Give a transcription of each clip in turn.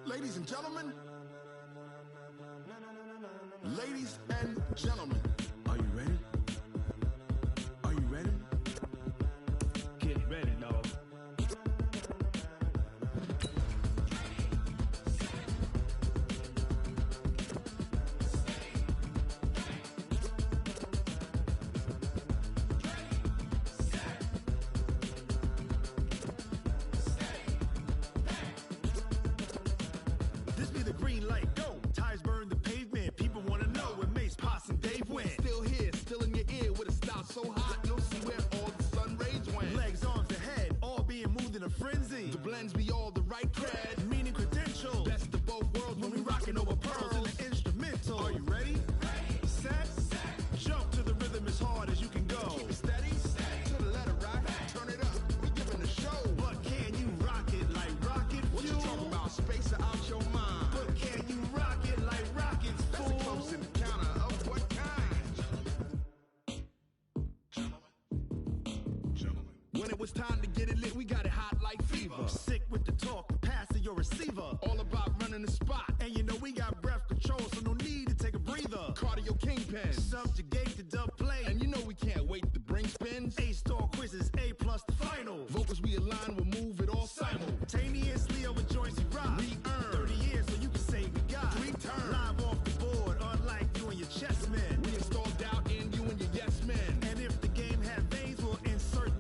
Ladies and gentlemen, are you ready? Are you ready? Get ready, dog. This be the green light, go. Tires burn the pavement. People want to know where Mace, Potts, and Dave went. Still here, still in your ear with a style so hot, you'll see where all the sun rays went. Legs, arms, ahead, all being moved in a frenzy. The blends be all the right cred, meaning credentials. Best of both worlds when we rockin' over pearls in the instrumental. Are you ready? Set, jump to the rhythm as hard as you can go. Keep it steady, to the letter right, turn it up, we giving a show. But can you rock it like rocket fuel? What you talking about, space or out your mind? But can you rock it like rockets, fool? That's a close encounter of what kind? Gentlemen. When it was time to get it lit, we got it hot like fever. Sick with the talk, pass to your receiver. All about running the spot, and you know we got breath control, so no need to take a breather. Cardio kingpin, subjugate the dub play, and you know we can't wait to bring spins. A-star quizzes, A+ the final. Vocals we align, we'll move it all simultaneously over joints we rock. We earn 30 years, so you can say we got 3 turns. Live off the board, unlike you and your chess men. We install doubt in you and your yes men. And if the game had veins, we'll insert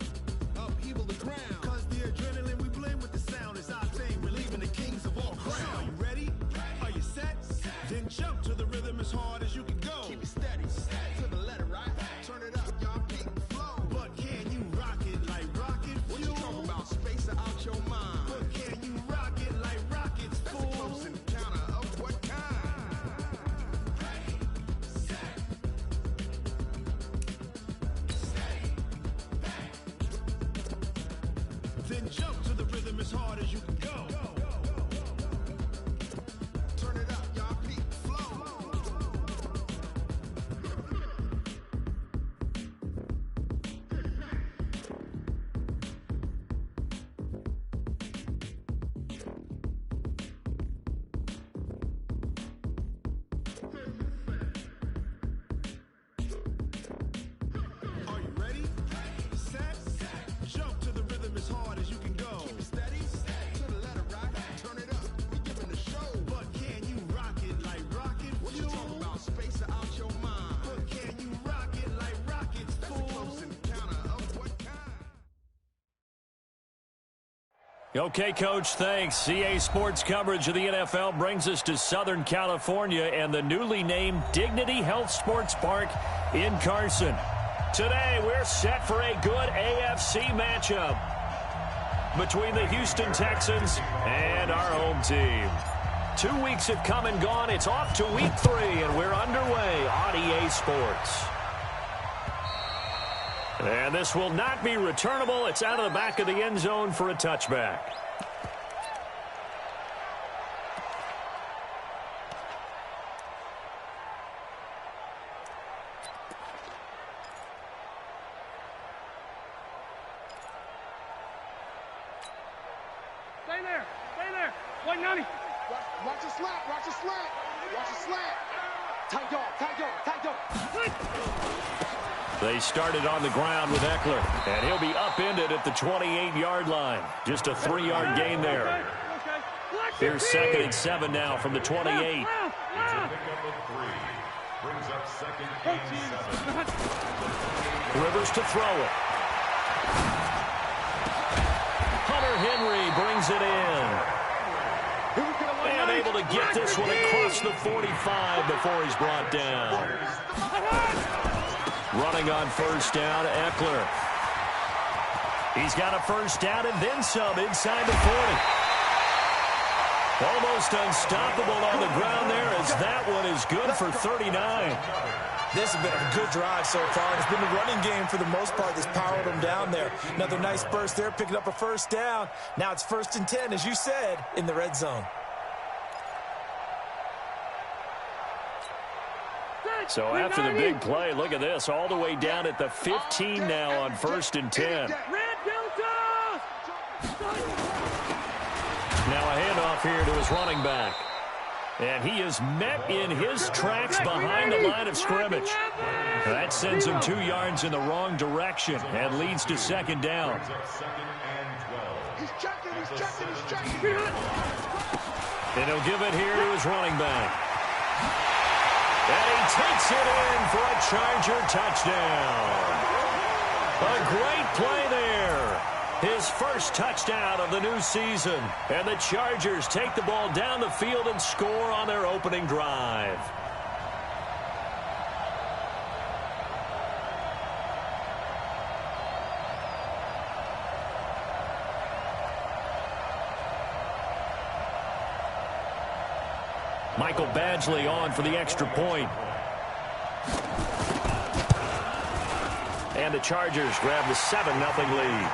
upheaval the ground. Cause the adrenaline we blend with the sound is our thing. We're leaving the kings of all ground. So are you ready? Are you set? Then jump to the rhythm as hard as you can go. Keep it steady, to the letter right. Turn it up, y'all peak the flow. But can you rock it like rocket fuel? What you talking about, space or out your mind? But can you rock it like rockets, fool? That's a close encounter of what kind? Then jump to the rhythm as hard as you can go. Turn it up, y'all peak the flow. Are you ready? Set, jump to the rhythm as hard as you can go. Keep it steady, to the letter right. Turn it up, we giving a show. But can you rock it like rocket fuel? What you talking about, space or out your mind? But can you rock it like rockets, fool? That's a close encounter of what kind? Okay, Coach, thanks. CA Sports coverage of the NFL brings us to Southern California and the newly named Dignity Health Sports Park in Carson. Today, we're set for a good AFC matchup between the Houston Texans and our home team. 2 weeks have come and gone. It's off to week 3, and we're underway on EA Sports. And this will not be returnable. It's out of the back of the end zone for a touchback. Stay there. Stay there. Wait, Nani. Watch your slant. Watch your slant. Watch your slant. Tight dog. Tight dog. Tight dog. They started on the ground with Eckler, and he'll be upended at the 28-yard line. Just a 3-yard gain there. Here's 2nd and 7 now from the 28. It's a pickup of 3. Brings up 2nd and 7. Rivers to throw it. Hunter Henry brings it in. And able to get this one across the 45 before he's brought down. Running on first down, Eckler. He's got a first down and then some inside the 40. Almost unstoppable on the ground there as that one is good for 39. This has been a good drive so far. It's been the running game for the most part that's powered them down there. Another nice burst there, picking up a first down. Now it's 1st and 10, as you said, in the red zone. So after the big play, look at this, all the way down at the 15 now on 1st and 10. Now a handoff here to his running back. And he is met in his tracks behind the line of scrimmage. That sends him 2 yards in the wrong direction and leads to second down. He's checking, he's checking, he's checking. And he'll give it here to his running back. And he takes it in for a Charger touchdown. A great play there. His first touchdown of the new season. And the Chargers take the ball down the field and score on their opening drive. Michael Badgley on for the extra point. And the Chargers grab the 7-0 lead.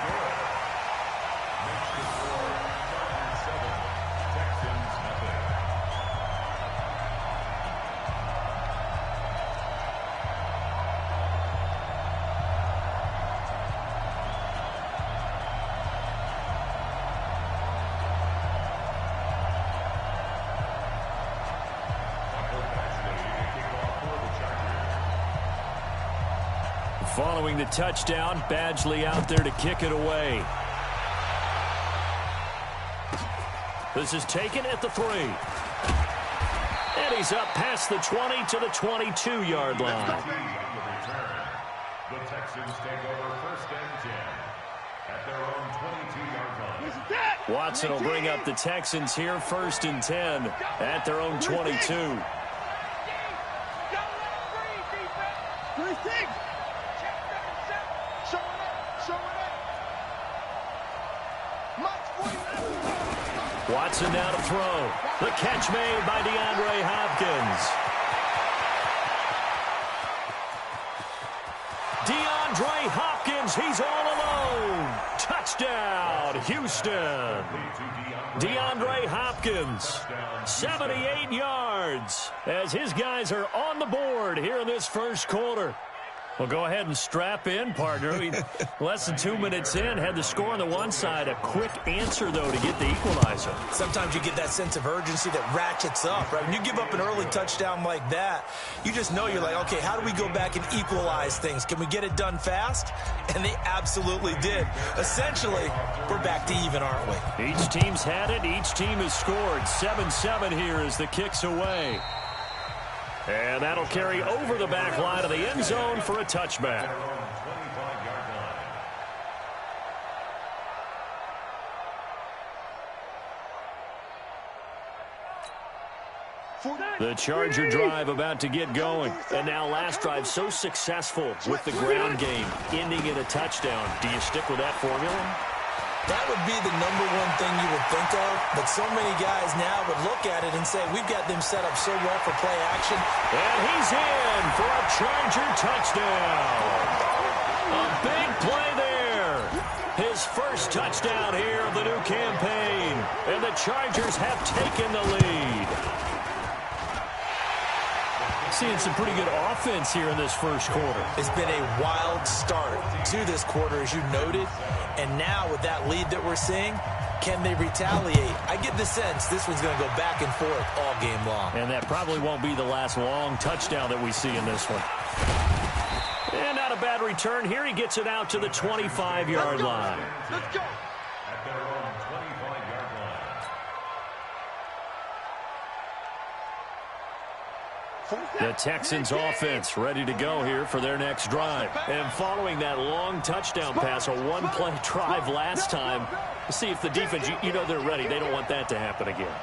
Following the touchdown, Badgley out there to kick it away. This is taken at the 3. And he's up past the 20 to the 22-yard line. The Texans take over 1st and 10 at their own 22-yard line. Watson will bring up the Texans here 1st and 10 at their own 22. Watson now to throw. The catch made by DeAndre Hopkins. DeAndre Hopkins, he's all alone. Touchdown, Houston. DeAndre Hopkins, 78 yards, as his guys are on the board here in this first quarter. Well, go ahead and strap in, partner. Less than 2 minutes in, had the score on the one side. A quick answer, though, to get the equalizer. Sometimes you get that sense of urgency that ratchets up, right? When you give up an early touchdown like that, you just know you're like, okay, how do we go back and equalize things? Can we get it done fast? And they absolutely did. Essentially, we're back to even, aren't we? Each team's had it. Each team has scored. 7-7 here as the kick's away. And that'll carry over the back line of the end zone for a touchback. The Charger drive about to get going. And now last drive so successful with the ground game, ending in a touchdown. Do you stick with that formula? That would be the #1 thing you would think of, but so many guys now would look at it and say, we've got them set up so well for play action. And he's in for a Charger touchdown. A big play there. His first touchdown here of the new campaign. And the Chargers have taken the lead. Seeing some pretty good offense here in this first quarter. It's been a wild start to this quarter, as you noted. And now with that lead that we're seeing, can they retaliate? I get the sense this one's going to go back and forth all game long. And that probably won't be the last long touchdown that we see in this one. And not a bad return here. He gets it out to the 25-yard line. Let's go. At their own 25-yard line. The Texans offense ready to go here for their next drive. And following that long touchdown pass, a one-play drive last time, see if the defense, you know they're ready. They don't want that to happen again.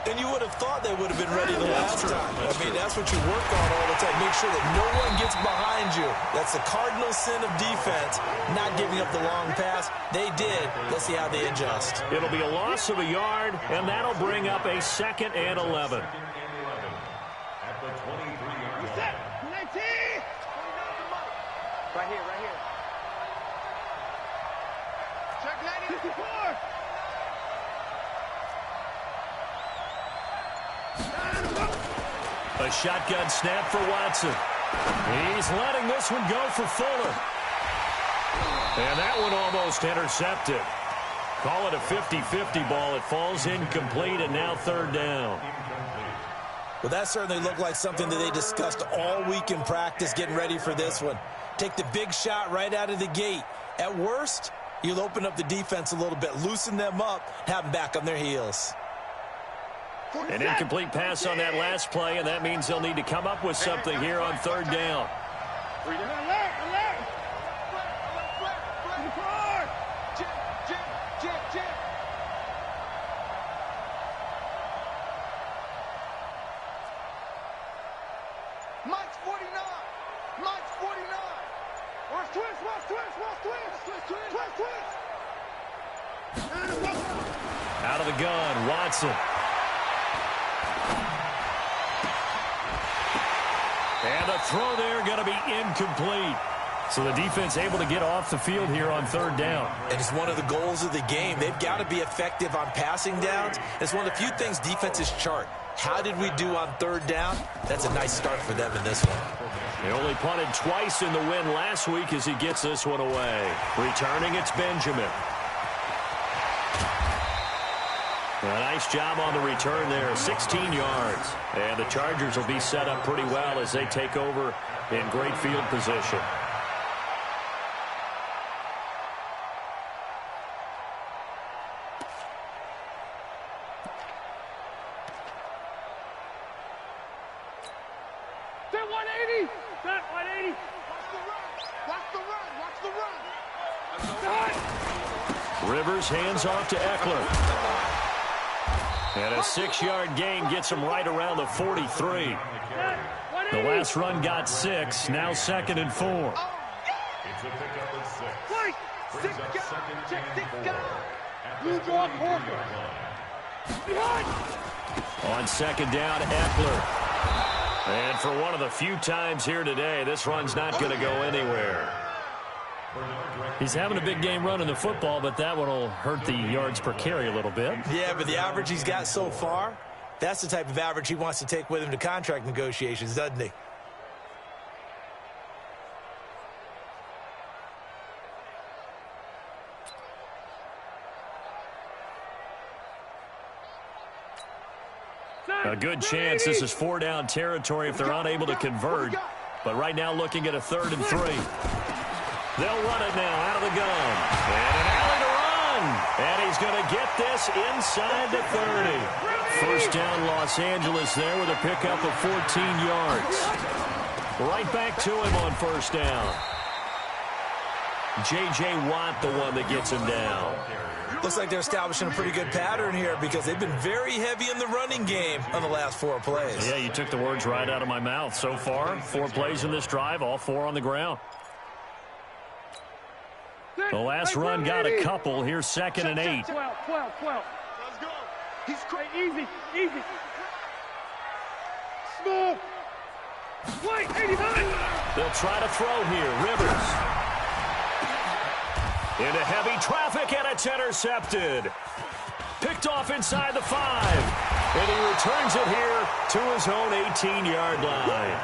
And you would have thought they would have been ready the last time. I mean, that's what you work on all the time. Make sure that no one gets behind you. That's the cardinal sin of defense, not giving up the long pass. They did. Let's see how they adjust. It'll be a loss of a yard, and that'll bring up a 2nd and 11. At the 23-yard line. Right here, right here. Check 90. 54. A shotgun snap for Watson. He's letting this one go for Fuller. And that one almost intercepted. Call it a 50-50 ball. It falls incomplete, and now third down. Well, that certainly looked like something that they discussed all week in practice getting ready for this one. Take the big shot right out of the gate. At worst, you'll open up the defense a little bit, loosen them up, have them back on their heels. An incomplete pass on that last play, and that means they'll need to come up with something here on third down. Mike's 49. Mike's 49. Watch twist, watch twist, watch twist, twist, twist, twist, twist. Out of the gun, Watson. And the throw there going to be incomplete. So the defense able to get off the field here on third down. And it's one of the goals of the game. They've got to be effective on passing downs. It's one of the few things defenses chart. How did we do on third down? That's a nice start for them in this one. They only punted twice in the win last week as he gets this one away. Returning, it's Benjamin. A nice job on the return there, 16 yards. And the Chargers will be set up pretty well as they take over in great field position. Set 180. Set 180. Watch the run, watch the run. Rivers hands off to Eckler. And a 6-yard gain gets him right around the 43. The last run got 6, now 2nd and 4. It's a pickup of 6. Brings up second and 4. On second down, Eckler. And for one of the few times here today, this run's not going to go anywhere. He's having a big game running the football, but that one will hurt the yards per carry a little bit. Yeah, but the average he's got so far, that's the type of average he wants to take with him to contract negotiations, doesn't he? A good chance this is 4-down territory if they're unable to convert. But right now looking at a 3rd and 3. They'll run it now out of the gun. And an alley to run. And he's going to get this inside the 30. First down Los Angeles there with a pickup of 14 yards. Right back to him on first down. J.J. Watt, the one that gets him down. Looks like they're establishing a pretty good pattern here because they've been very heavy in the running game on the last 4 plays. Yeah, you took the words right out of my mouth. So far, 4 plays in this drive, all 4 on the ground. The last run got a couple. Here's 2nd and 8. 12. Let's go. He's great. Easy. Smooth. Wait, 89. They'll try to throw here. Rivers. Into heavy traffic, and it's intercepted. Picked off inside the 5. And he returns it here to his own 18-yard line.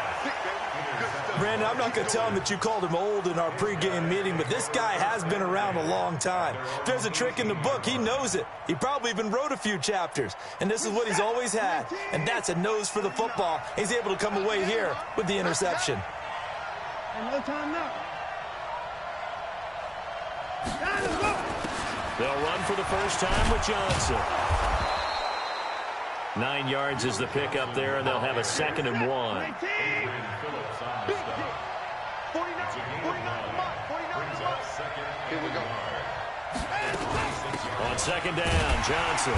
Brandon, I'm not going to tell him that you called him old in our pregame meeting, but this guy has been around a long time. If there's a trick in the book, he knows it. He probably even wrote a few chapters, and this is what he's always had, and that's a nose for the football. He's able to come away here with the interception. And no time now. They'll run for the first time with Johnson. 9 yards is the pickup there, and they'll have a 2nd and 1. On second down, Johnson.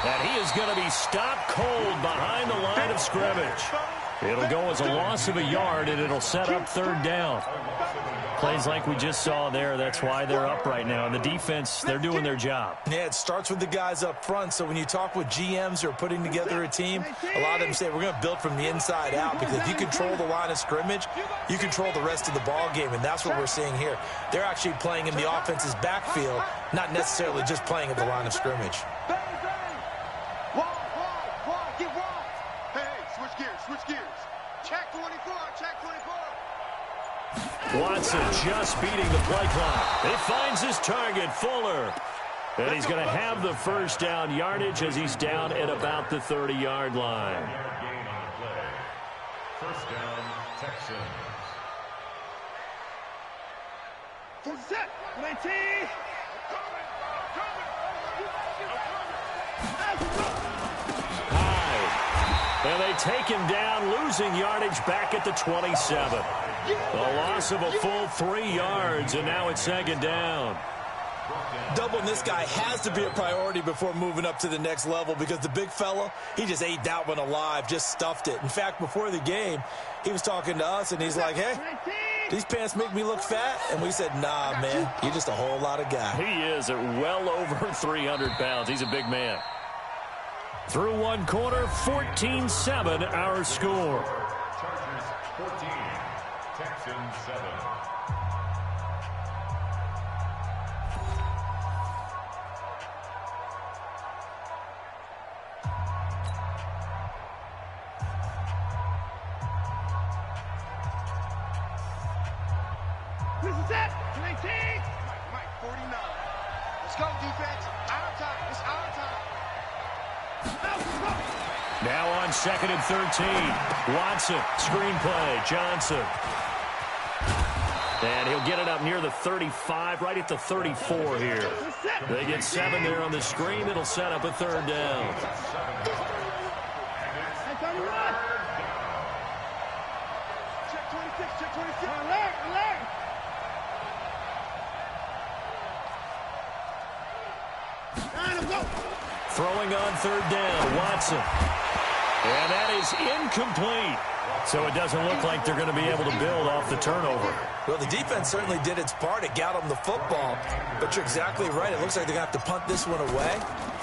And he is going to be stopped cold behind the line of scrimmage. It'll go as a loss of a yard, and it'll set up 3rd down. Plays like we just saw there, that's why they're up right now. And the defense, they're doing their job. Yeah, it starts with the guys up front. So when you talk with GMs who are putting together a team, a lot of them say we're going to build from the inside out, because if you control the line of scrimmage, you control the rest of the ball game, and that's what we're seeing here. They're actually playing in the offense's backfield, not necessarily just playing at the line of scrimmage. Get wide. Hey, switch gears. Check 24. Watson just beating the play clock. He finds his target, Fuller. And he's going to have the first down yardage as he's down at about the 30-yard line. Gain on the play. First down, Texans. Set. 19. High. And they take him down, losing yardage back at the 27. A loss of a full 3 yards, and now it's second down. Doubling this guy has to be a priority before moving up to the next level because the big fella, he just ate that one alive, just stuffed it. In fact, before the game, he was talking to us, and he's like, hey, these pants make me look fat? And we said, nah, man, you're just a whole lot of guy. He is at well over 300 pounds. He's a big man. Through one quarter, 14-7 our score. Chargers 14, Texans 7. This is it. 19. Mike, 49. Let's go, defense. Our time. It's our time. Now on 2nd and 13. Watson, screenplay, Johnson. And he'll get it up near the 35, right at the 34 here. They get 7 there on the screen. It'll set up a third down. Check 26. Check 26. Alert. Throwing on third down, Watson. And that is incomplete. So it doesn't look like they're going to be able to build off the turnover. Well, the defense certainly did its part. It got them the football. But you're exactly right. It looks like they're going to have to punt this one away.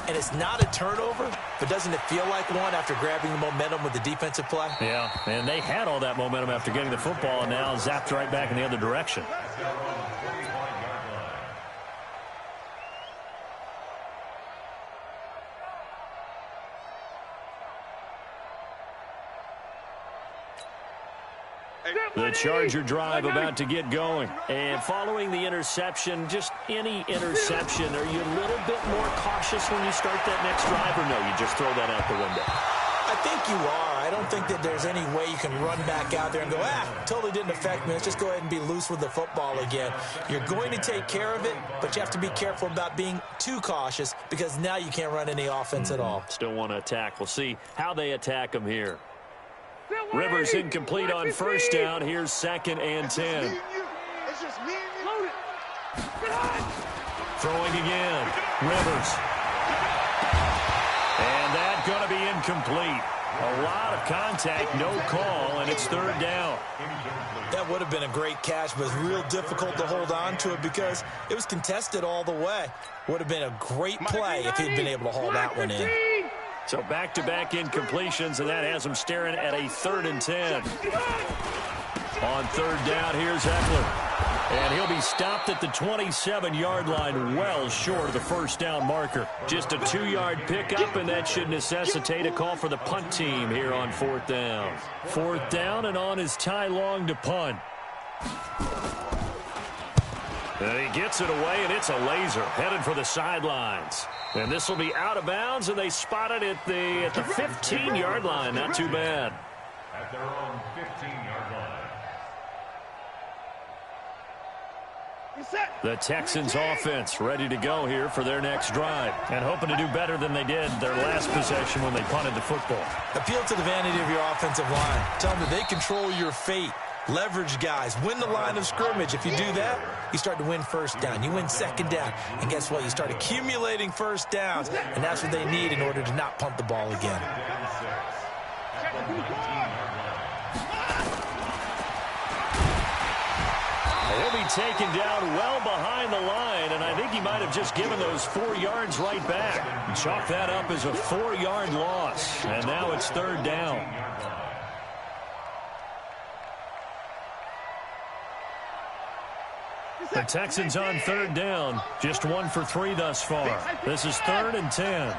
And it's not a turnover, but doesn't it feel like one after grabbing the momentum with the defensive play? Yeah, and they had all that momentum after getting the football and now zapped right back in the other direction. The Charger drive about to get going. And following the interception, just any interception, are you a little bit more cautious when you start that next drive, or no, you just throw that out the window? I think you are. I don't think that there's any way you can run back out there and go, totally didn't affect me. Let's just go ahead and be loose with the football again. You're going to take care of it, but you have to be careful about being too cautious because now you can't run any offense at all. Still want to attack. We'll see how they attack them here. Rivers incomplete on first down. Here's 2nd and 10. It's just me and you. Throwing again. Rivers. And that's going to be incomplete. A lot of contact, no call, and it's third down. That would have been a great catch, but it's real difficult to hold on to it because it was contested all the way. Would have been a great play if he'd been able to haul that one in. So back-to-back incompletions, and that has him staring at a 3rd and 10. On third down, here's Eckler. And he'll be stopped at the 27-yard line, well short of the first down marker. Just a 2-yard pickup, and that should necessitate a call for the punt team here on 4th down. 4th down, and on is Ty Long to punt. And he gets it away, and it's a laser headed for the sidelines. And this will be out of bounds, and they spot it at the 15-yard line. Not too bad. At their own 15-yard line. The Texans offense ready to go here for their next drive and hoping to do better than they did their last possession when they punted the football. Appeal to the vanity of your offensive line. Tell them that they control your fate. Leverage guys. Win the line of scrimmage. If you do that, you start to win first down. You win 2nd down. And guess what? You start accumulating first downs. And that's what they need in order to not punt the ball again. He'll be taken down well behind the line, and I think he might have just given those 4 yards right back. Chalk that up as a 4-yard loss, and now it's third down. The Texans on third down, just 1 for 3 thus far. This is 3rd and 10.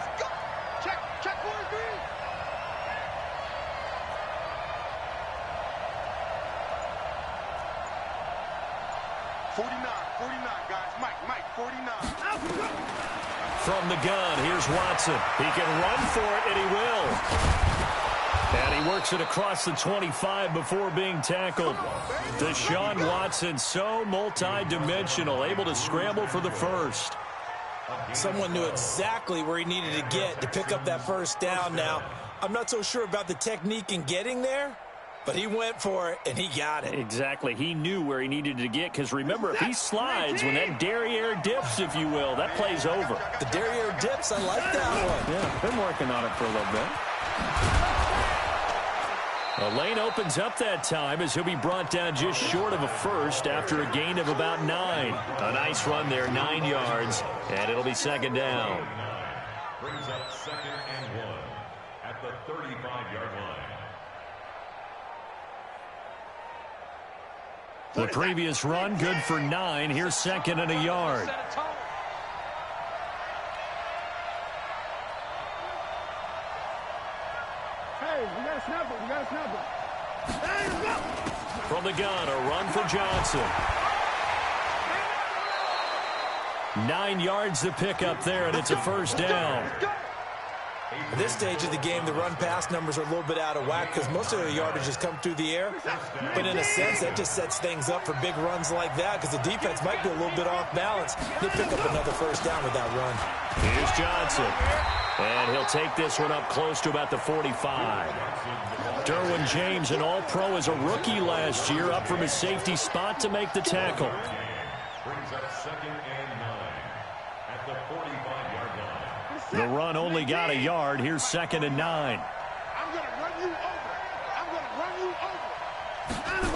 Check 43. Guys. Mike, 49. from the gun. Here's Watson. He can run for it, and he will. And he works it across the 25 before being tackled. Deshaun Watson, so multi-dimensional, able to scramble for the first. Someone knew exactly where he needed to get to pick up that first down. Now, I'm not so sure about the technique in getting there, but he went for it, and he got it. Exactly. He knew where he needed to get, because remember, if he slides, when that derriere dips, if you will, that play's over. The derriere dips, I like that one. Yeah, been working on it for a little bit. The lane opens up that time as he'll be brought down just short of a first after a gain of about 9. A nice run there, 9 yards, and it'll be second down. Brings up 2nd and 1 at the 35-yard line. The previous run, good for 9. Here's 2nd and a yard. We got to snap it. We got to snap it. From the gun, a run for Johnson. 9 yards to pick up there, and it's a first down. At this stage of the game, the run-pass numbers are a little bit out of whack because most of the yardage has come through the air. But in a sense, that just sets things up for big runs like that because the defense might be a little bit off balance. They pick up another first down with that run. Here's Johnson. And he'll take this one up close to about the 45. Derwin James, an all-pro as a rookie last year, up from his safety spot to make the tackle. Brings up 2nd and 9 at the 45-yard line. The run only got a yard. Here's 2nd and 9. I'm going to run you over. I'm going to run you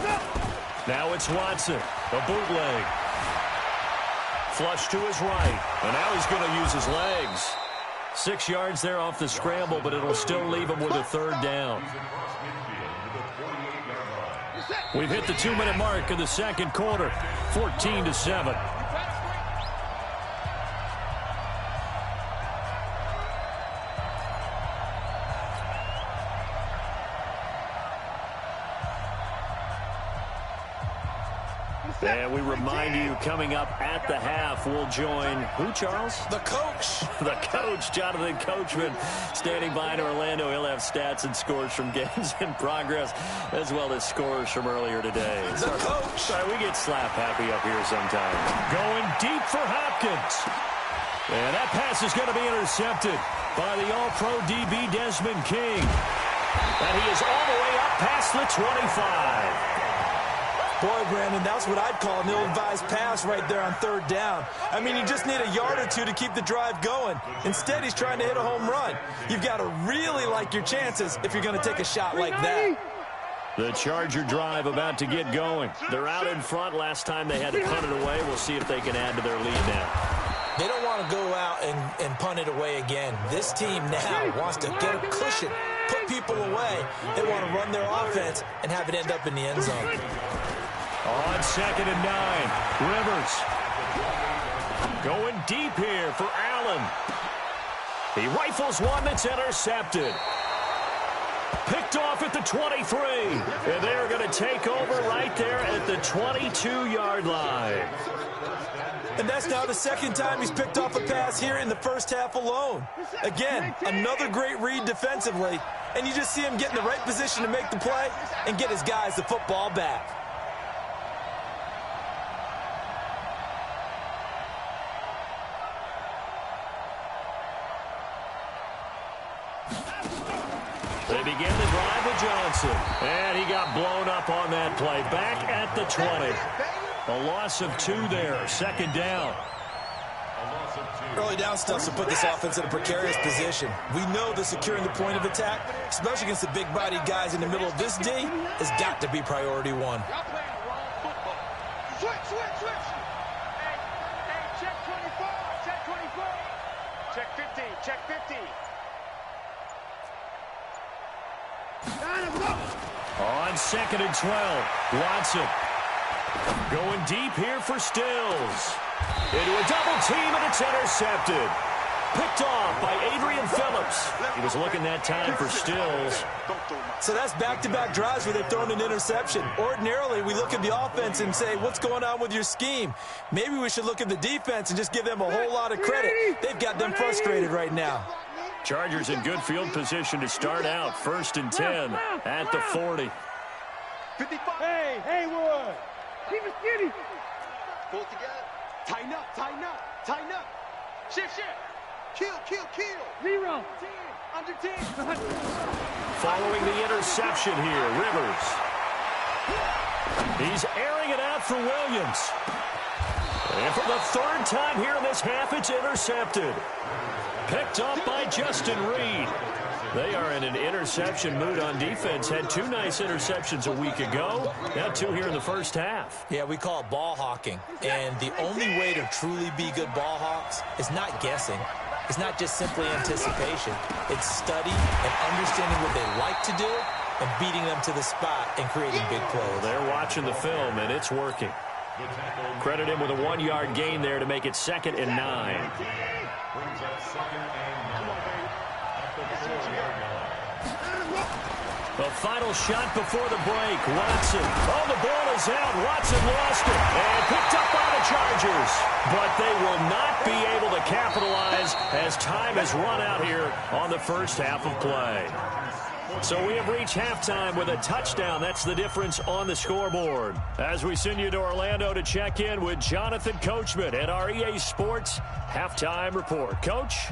over. Now it's Watson. A bootleg. Flush to his right. And now he's going to use his legs. 6 yards there off the scramble, but it'll still leave him with a third down. We've hit the 2-minute mark of the second quarter, 14-7. And we remind you, coming up at the half, we'll join who, Charles? The coach. The coach, Jonathan Coachman, standing by in Orlando. He'll have stats and scores from games in progress, as well as scores from earlier today. The coach. Sorry, we get slap happy up here sometimes. Going deep for Hopkins. And that pass is going to be intercepted by the all-pro DB Desmond King. And he is all the way up past the 25. Boy, Brandon, that's what I'd call an ill-advised pass right there on third down. I mean, you just need a yard or two to keep the drive going. Instead, he's trying to hit a home run. You've got to really like your chances if you're going to take a shot like that. The Charger drive about to get going. They're out in front. Last time they had to punt it away. We'll see if they can add to their lead now. They don't want to go out and punt it away again. This team now wants to get a cushion, put people away. They want to run their offense and have it end up in the end zone. On 2nd and 9, Rivers going deep here for Allen. He rifles one that's intercepted. Picked off at the 23, and they're going to take over right there at the 22-yard line. And that's now the second time he's picked off a pass here in the first half alone. Again, another great read defensively, and you just see him get in the right position to make the play and get his guys the football back. They begin the drive with Johnson. And he got blown up on that play. Back at the 20. A loss of 2 there. 2nd down. Early down stuff to put this offense in a precarious position. We know that securing the point of attack, especially against the big-bodied guys in the middle of this D, has got to be priority one. Switch. Hey, check 24. Check 50. Check 50. On 2nd and 12, Watson going deep here for Stills. Into a double team, and it's intercepted. picked off by Adrian Phillips. He was looking that time for Stills. So that's back-to-back drives where they've thrown an interception. Ordinarily, we look at the offense and say, what's going on with your scheme? Maybe we should look at the defense and just give them a whole lot of credit. They've got them frustrated right now. Chargers in good field position to start out. 1st and 10 at the 40. 55. Hey, Haywood. Keep it skinny. Pull together. Tighten up, tighten up, tighten up. Shift. Kill. 0. 10. Under 10. Following the interception here, Rivers. He's airing it out for Williams. And for the 3rd time here in this half, it's intercepted. Picked up by Justin Reed. They are in an interception mood on defense. Had 2 nice interceptions a week ago. Now 2 here in the first half. Yeah, we call it ball hawking. And the only way to truly be good ball hawks is not guessing. It's not just simply anticipation. It's study and understanding what they like to do and beating them to the spot and creating big plays. They're watching the film, and it's working. Credit him with a 1-yard gain there to make it 2nd and 9. Brings up 2nd and 9 at the 4-yard line. The final shot before the break. Watson. Oh, the ball is out. Watson lost it. And picked up by the Chargers. But they will not be able to capitalize as time has run out here on the first half of play. So we have reached halftime with a touchdown. That's the difference on the scoreboard. As we send you to Orlando to check in with Jonathan Coachman at our EA Sports Halftime Report. Coach?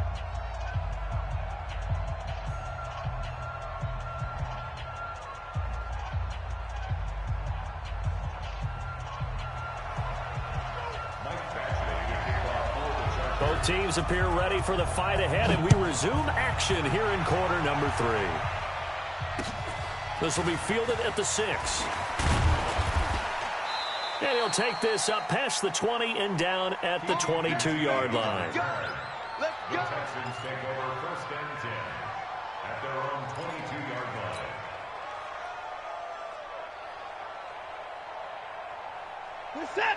Both teams appear ready for the fight ahead, and we resume action here in quarter number 3. This will be fielded at the 6. And he'll take this up past the 20 and down at the 22-yard line. The Texans take over 1st and 10 at their own 22-yard line.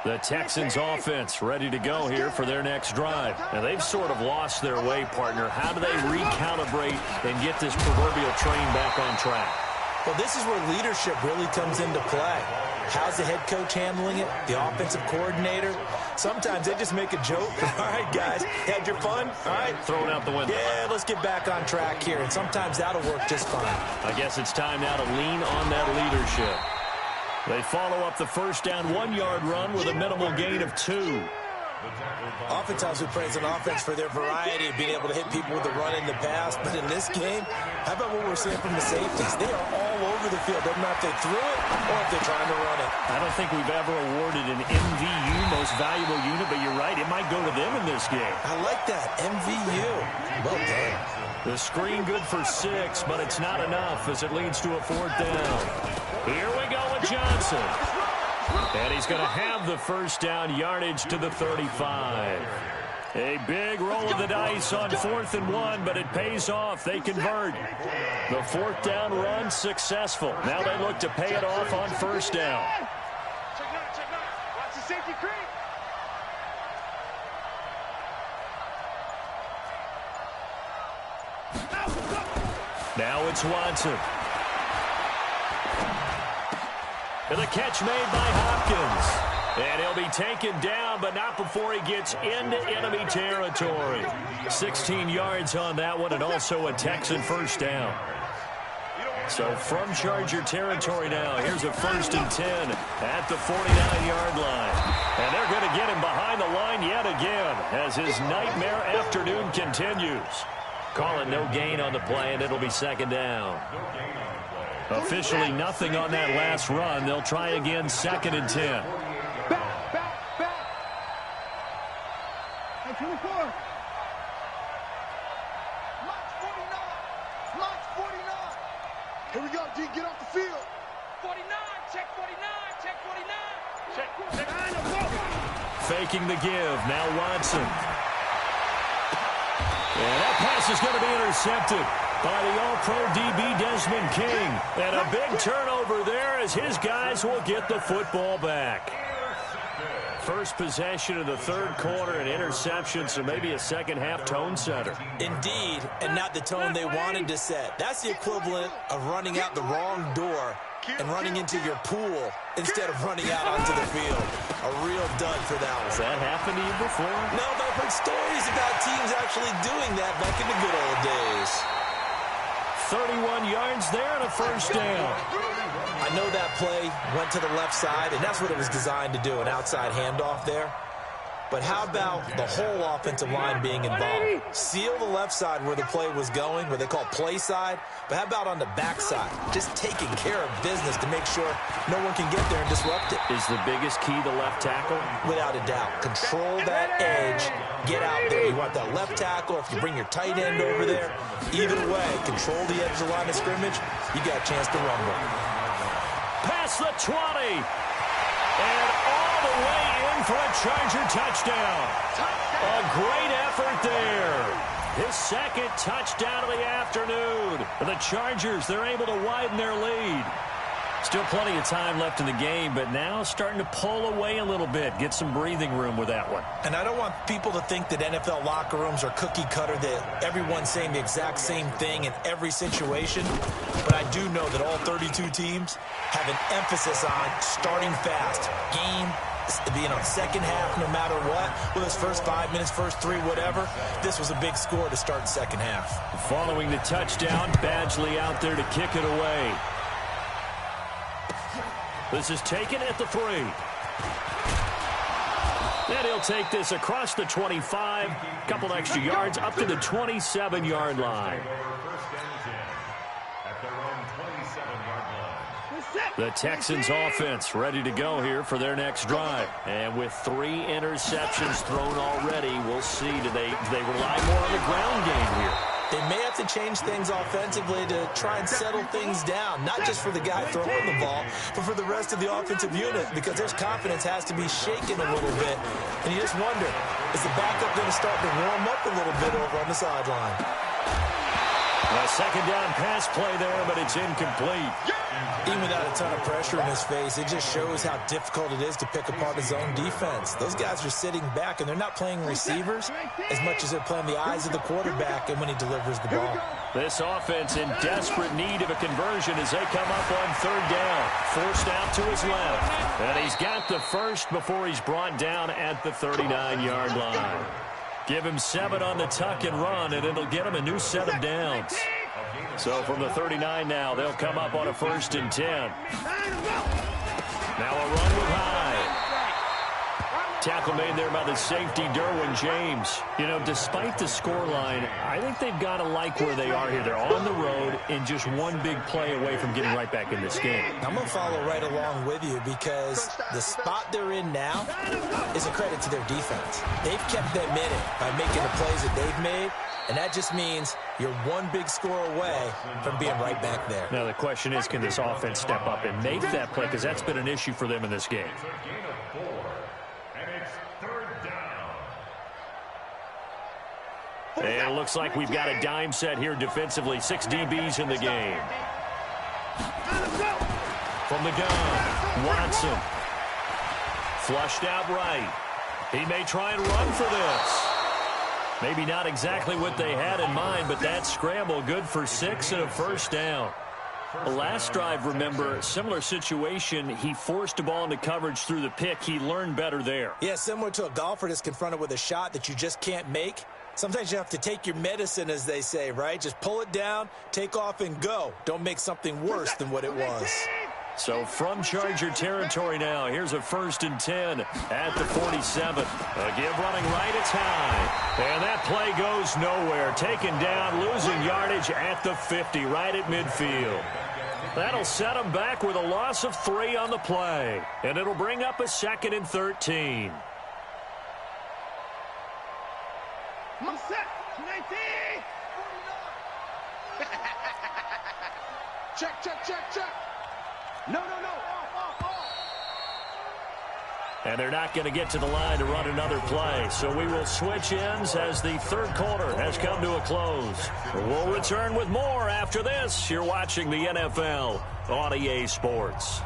The Texans offense ready to go here for their next drive. Now, they've sort of lost their way, partner. How do they recalibrate and get this proverbial train back on track? Well, this is where leadership really comes into play. How's the head coach handling it? The offensive coordinator? Sometimes they just make a joke. All right, guys, had your fun? All right. Throw it out the window. Yeah, let's get back on track here. And sometimes that'll work just fine. I guess it's time now to lean on that leadership. They follow up the first down 1-yard run with a minimal gain of 2. Oftentimes we praise an offense for their variety of being able to hit people with the run and the pass. But in this game, how about what we're seeing from the safeties? They are all over the field. Doesn't matter if they threw it or if they're trying to run it. I don't think we've ever awarded an MVU, most valuable unit, but you're right. It might go to them in this game. I like that. MVU. Well done. The screen good for 6, but it's not enough as it leads to a 4th down. Here we go with Johnson. And he's going to have the first down, yardage to the 35. A big roll of the dice on 4th and 1, but it pays off. They convert. The 4th down run successful. Now they look to pay it off on 1st down. Check out. Watch the safety creep. Now it's Watson. And the catch made by Hopkins. And he'll be taken down, but not before he gets into enemy territory. 16 yards on that one, and also a Texan first down. So from Charger territory now, here's a 1st and 10 at the 49-yard line. And they're going to get him behind the line yet again as his nightmare afternoon continues. Call it no gain on the play, and it'll be 2nd down. Officially nothing on that last run. They'll try again, 2nd and 10. Back. Hey, 24. Lock 49. Here we go, D. Get off the field. 49. Check 49. Check 49. Faking the give. Now Watson. And that pass is going to be intercepted by the All-Pro DB Desmond King. And a big turnover there as his guys will get the football back. First possession of the third quarter, an interception, so maybe a second-half tone setter. Indeed, and not the tone they wanted to set. That's the equivalent of running out the wrong door and running into your pool instead of running out onto the field. A real dud for that one. Has that happened to you before? No, but I've heard stories about teams actually doing that back in the good old days. 31 yards there and a first down. I know that play went to the left side, and that's what it was designed to do, an outside handoff there. But how about the whole offensive line being involved? Seal the left side where the play was going, what they call play side. But how about on the back side? Just taking care of business to make sure no one can get there and disrupt it. Is the biggest key the left tackle? Without a doubt. Control that edge. Get out there. You want that left tackle. If you bring your tight end over there, either way, control the edge of the line of scrimmage, you got a chance to rumble. Past the 20. And all the way in for a Charger touchdown. A great effort there. His second touchdown of the afternoon. The Chargers, they're able to widen their lead. Still plenty of time left in the game, but now starting to pull away a little bit. Get some breathing room with that one. And I don't want people to think that NFL locker rooms are cookie cutter, that everyone's saying the exact same thing in every situation. But I do know that all 32 teams have an emphasis on starting fast. Second half, no matter what. With his first 5 minutes, first 3, whatever. This was a big score to start the second half. Following the touchdown, Badgley out there to kick it away. This is taken at the 3. And he'll take this across the 25. Couple extra yards up to the 27-yard line. The Texans offense ready to go here for their next drive. And with 3 interceptions thrown already, we'll see. Do they rely more on the ground game here? They may have to change things offensively to try and settle things down, not just for the guy throwing the ball, but for the rest of the offensive unit, because their confidence has to be shaken a little bit. And you just wonder, is the backup going to start to warm up a little bit over on the sideline? A second down pass play there, but it's incomplete. Even without a ton of pressure in his face, it just shows how difficult it is to pick apart his own defense. Those guys are sitting back, and they're not playing receivers as much as they're playing the eyes of the quarterback and when he delivers the ball. This offense in desperate need of a conversion as they come up on third down. Forced out to his left. And he's got the first before he's brought down at the 39-yard line. Give him 7 on the tuck and run, and it'll get him a new set of downs. So from the 39 now, they'll come up on a 1st and 10. Now a run with Hyde. Tackle made there by the safety, Derwin James. You know, despite the scoreline, I think they've got to like where they are here. They're on the road and just one big play away from getting right back in this game. I'm going to follow right along with you because the spot they're in now is a credit to their defense. They've kept them in it by making the plays that they've made, and that just means you're one big score away from being right back there. Now the question is, can this offense step up and make that play? Because that's been an issue for them in this game. And it looks like we've got a dime set here defensively. 6 DBs in the game. From the gun, Watson. Flushed out right. He may try and run for this. Maybe not exactly what they had in mind, but that scramble good for 6 and a first down. The last drive, remember, similar situation. He forced the ball into coverage through the pick. He learned better there. Yeah, similar to a golfer that's confronted with a shot that you just can't make. Sometimes you have to take your medicine, as they say, right? Just pull it down, take off, and go. Don't make something worse than what it was. So from Charger territory now, here's a 1st and 10 at the 47. A give running right, it's high. And that play goes nowhere. Taken down, losing yardage at the 50, right at midfield. That'll set them back with a loss of 3 on the play. And it'll bring up a 2nd and 13. I'm set. 19. Check. No. And they're not going to get to the line to run another play. So we will switch ends as the third quarter has come to a close. We'll return with more after this. You're watching the NFL on EA Sports.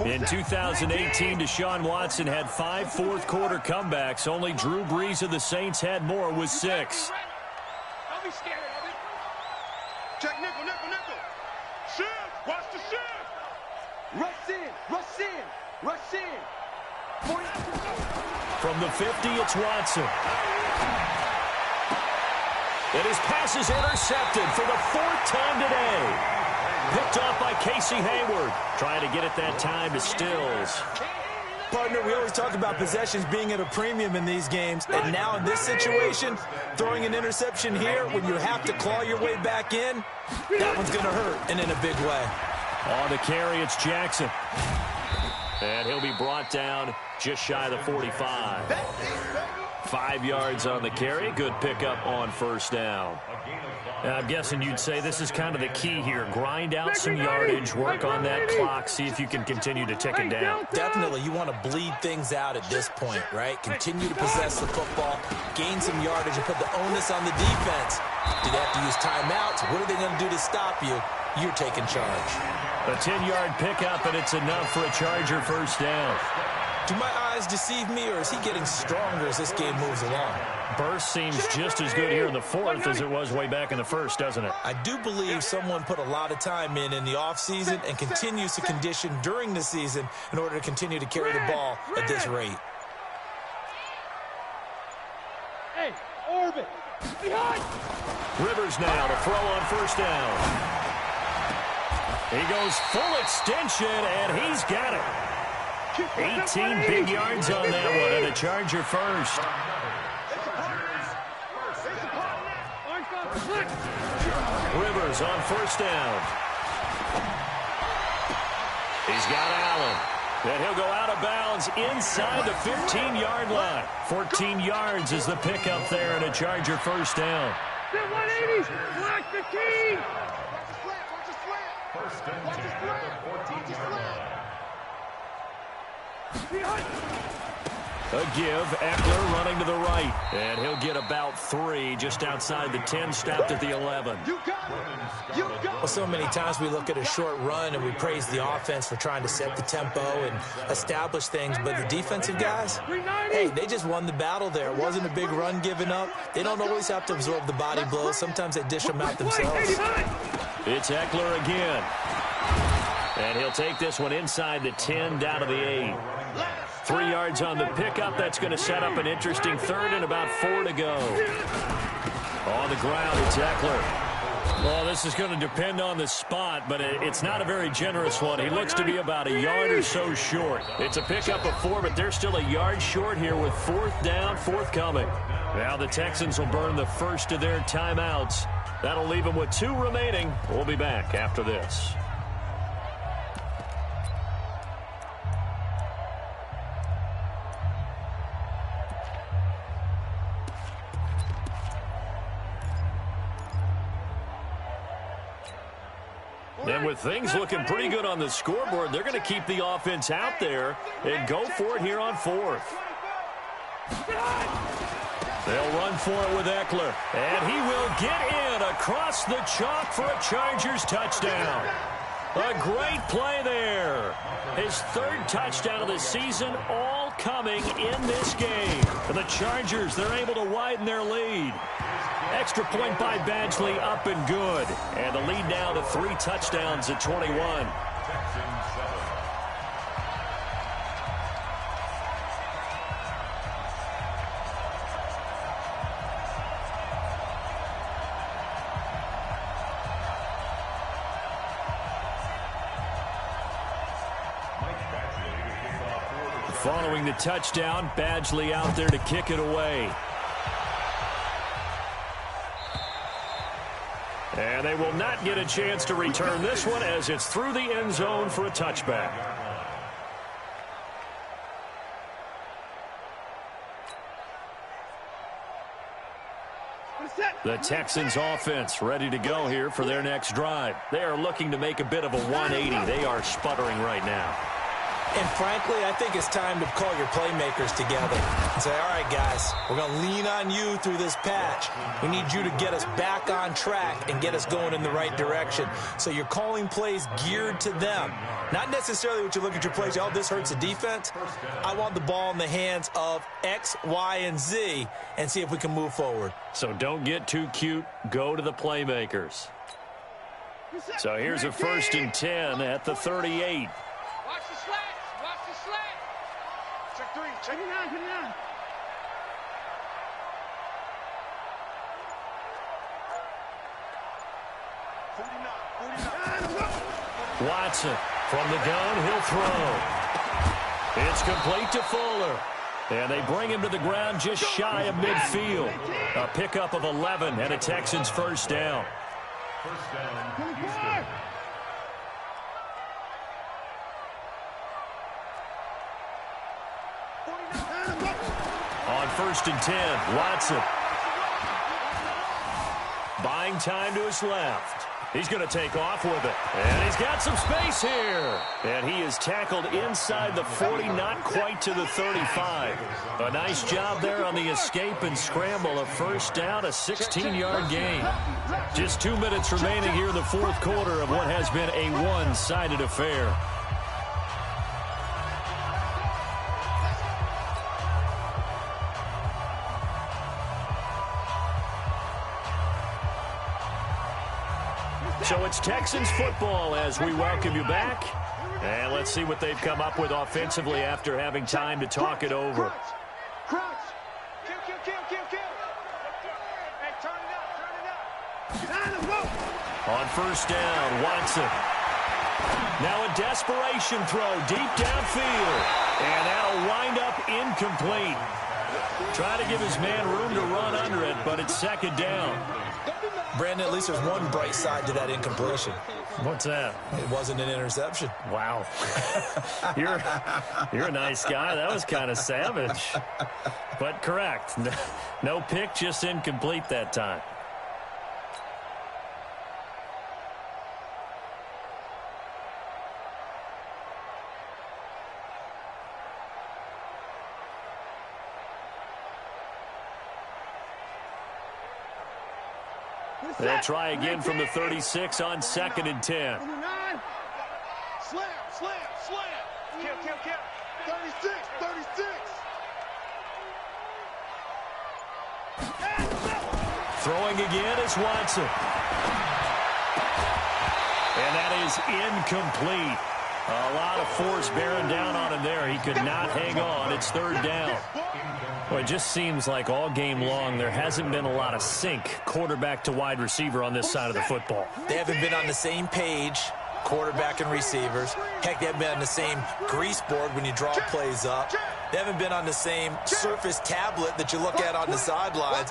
In 2018, Deshaun Watson had 5 fourth-quarter comebacks. Only Drew Brees of the Saints had more with 6. Don't be scared of it. Check nickel, nickel, nickel. Shift. Watch the shift. Rush in. Rush in. Rush in. From the 50, it's Watson. And his pass is intercepted for the 4th time today. Picked off by Casey Hayward. Trying to get it that time to Stills. Partner, we always talk about possessions being at a premium in these games, and now in this situation, throwing an interception here when you have to claw your way back in, that one's going to hurt, and in a big way. On the carry, it's Jackson. And he'll be brought down just shy of the 45. 5 yards on the carry. Good pickup on first down. I'm guessing you'd say this is kind of the key here. Grind out some yardage, work on that clock, see if you can continue to tick it down. Definitely, you want to bleed things out at this point, right? Continue to possess the football, gain some yardage, and put the onus on the defense. Do they have to use timeouts? What are they going to do to stop you? You're taking charge. A 10-yard pickup, and it's enough for a Charger first down. Do my eyes deceive me, or is he getting stronger as this game moves along? Burst seems just as good here in the 4th as it was way back in the 1st, doesn't it? I do believe someone put a lot of time in the offseason and continues to condition during the season in order to continue to carry the ball at this rate. Hey, orbit. Behind. Rivers now to throw on first down. He goes full extension, and he's got it. 18 big yards on that one, and a Charger first. Rivers on first down. He's got Allen. And he'll go out of bounds inside the 15-yard line. 14 yards is the pickup there, and a Charger first down. 180. Block the key. Watch the slant. First and 10 at the 14-yard line. A give, Eckler running to the right. And he'll get about 3 just outside the 10, stopped at the 11. You got it. You got it. Well, so many times we look at a short run and we praise the offense for trying to set the tempo and establish things, but the defensive guys, hey, they just won the battle there. It wasn't a big run given up. They don't always have to absorb the body blows. Sometimes they dish them out themselves. It's Eckler again. And he'll take this one inside the 10, down to the 8. 3 yards on the pickup. That's going to set up an interesting 3rd and about 4 to go. On the ground, it's Eckler. Well, this is going to depend on the spot, but it's not a very generous one. He looks to be about a yard or so short. It's a pickup of 4, but they're still a yard short here with 4th down, forthcoming. Now the Texans will burn the first of their timeouts. That'll leave them with 2 remaining. We'll be back after this. And with things looking pretty good on the scoreboard, they're going to keep the offense out there and go for it here on 4th. They'll run for it with Eckler. And he will get in across the chalk for a Chargers touchdown. A great play there. His 3rd touchdown of the season, all coming in this game. And the Chargers, they're able to widen their lead. Extra point by Badgley, up and good. And the lead now to 3 touchdowns at 21. Following the touchdown, Badgley out there to kick it away. And they will not get a chance to return this one as it's through the end zone for a touchback. The Texans offense ready to go here for their next drive. They are looking to make a bit of a 180. They are sputtering right now. And frankly, I think it's time to call your playmakers together and say, all right, guys, we're going to lean on you through this patch. We need you to get us back on track and get us going in the right direction. So you're calling plays geared to them. Not necessarily what you look at your plays, oh, this hurts the defense. I want the ball in the hands of X, Y, and Z and see if we can move forward. So don't get too cute. Go to the playmakers. So here's a 1st and 10 at the 38. Watch the slats. Watch the slats. Check 3. Check it out. Get it out. Watson from the gun. He'll throw. It's complete to Fuller. And they bring him to the ground just shy of midfield. A pickup of 11 and a Texans first down. First down, Houston. On 1st and 10, Watson. Buying time to his left. He's going to take off with it. And he's got some space here. And he is tackled inside the 40, not quite to the 35. A nice job there on the escape and scramble. A first down, a 16-yard gain. Just 2 minutes remaining here in the 4th quarter of what has been a one-sided affair. So it's Texans football as we welcome you back. And let's see what they've come up with offensively after having time to talk it over. Crouch. Kill. Hey, turn it up. On 1st down, Watson. Now a desperation throw deep downfield. And that'll wind up incomplete. Trying to give his man room to run under it, but it's 2nd down. Brandon, at least there's one bright side to that incompletion. What's that? It wasn't an interception. Wow. You're a nice guy. That was kind of savage. But correct. No pick, just incomplete that time. They'll try again from the 36 on 2nd and 10. Slam. Kill. 36. Throwing again is Watson. And that is incomplete. A lot of force bearing down on him there. He could not hang on. It's 3rd down. Well, it just seems like all game long there hasn't been a lot of sync quarterback to wide receiver on this side of the football. They haven't been on the same page, quarterback and receivers. Heck, they haven't been on the same grease board when you draw plays up. They haven't been on the same surface tablet that you look at on the sidelines.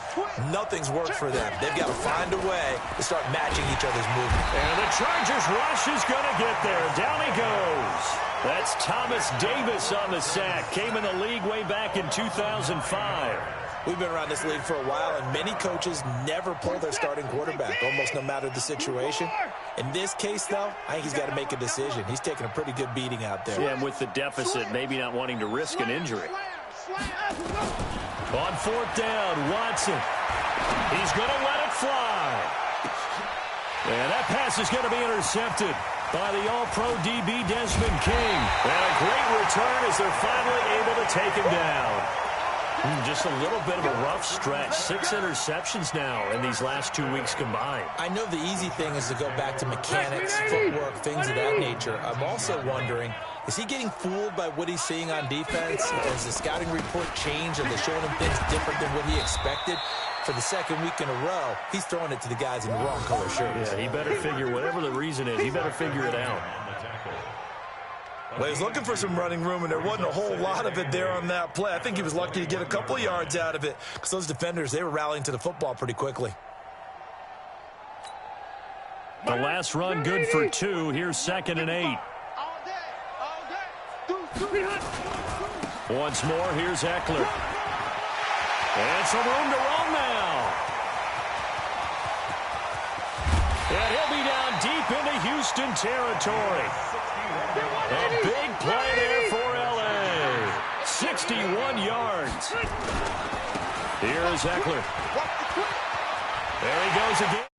Nothing's worked for them. They've got to find a way to start matching each other's movement. And the Chargers rush is going to get there. Down he goes. That's Thomas Davis on the sack. Came in the league way back in 2005. We've been around this league for a while, and many coaches never pull their starting quarterback, almost no matter the situation. In this case, though, I think he's got to make a decision. He's taking a pretty good beating out there. Yeah, and with the deficit, maybe not wanting to risk an injury. On 4th down, Watson. He's going to let it fly. And that pass is going to be intercepted by the All-Pro DB Desmond King. And a great return as they're finally able to take him down. Just a little bit of a rough stretch. 6 interceptions now in these last 2 weeks combined. I know the easy thing is to go back to mechanics, footwork, things of that nature. I'm also wondering, is he getting fooled by what he's seeing on defense? Has the scouting report changed? Are they showing him things different than what he expected? For the 2nd week in a row, he's throwing it to the guys in the wrong color shirts. Yeah, he better figure, whatever the reason is, he better figure it out. Well, he was looking for some running room, and there wasn't a whole lot of it there on that play. I think he was lucky to get a couple of yards out of it because those defenders, they were rallying to the football pretty quickly. The last run good for 2. Here's 2nd and 8. Once more, here's Eckler. And some room to roam now. And he'll be down deep into Houston territory. A big play there 61 yards. Here's Eckler. There he goes again.